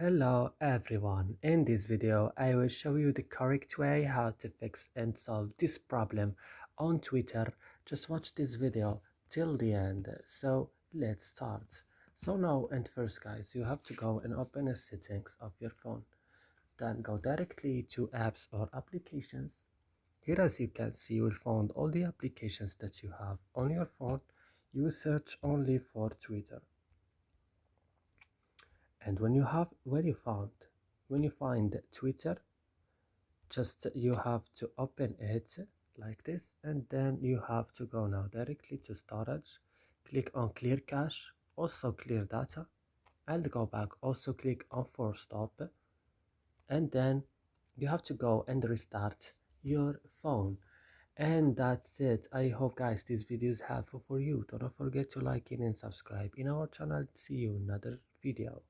Hello everyone, in this video I will show you the correct way how to fix and solve this problem on Twitter. Just watch this video till the end. So let's start. So now and first guys, you have to go and open the settings of your phone. Then go directly to apps or applications. Here as you can see, you will find all the applications that you have on your phone. You search only for Twitter. And when you find Twitter, just you have to open it like this, and then you have to go now directly to storage, click on clear cache, also clear data, and go back, also click on force stop, and then you have to go and restart your phone. And that's it. I hope guys this video is helpful for you. Don't forget to like it and subscribe in our channel. See you in another video.